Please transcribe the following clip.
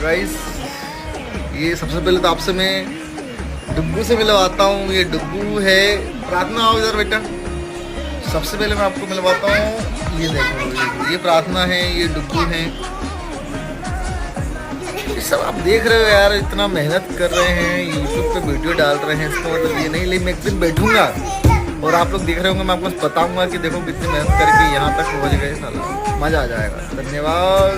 Guys ये सबसे पहले तो आपसे मैं डुग्गू से मिलवाता हूँ। ये डुग्गू है, प्रार्थना आओ इधर बेटा। सबसे पहले मैं आपको मिलवाता हूँ, ये देखो ये प्रार्थना है, ये डुग्गू है। ये सब आप देख रहे हो यार, इतना मेहनत कर रहे हैं, यूट्यूब पे वीडियो डाल रहे हैं, इसका मतलब ये नहीं, लेकिन मैं एक दिन बैठूंगा और आप लोग देख रहे होंगे, मैं आपको बताऊंगा कि देखो कितनी मेहनत करके यहाँ तक पहुँच गए, साला मज़ा आ जाएगा। धन्यवाद।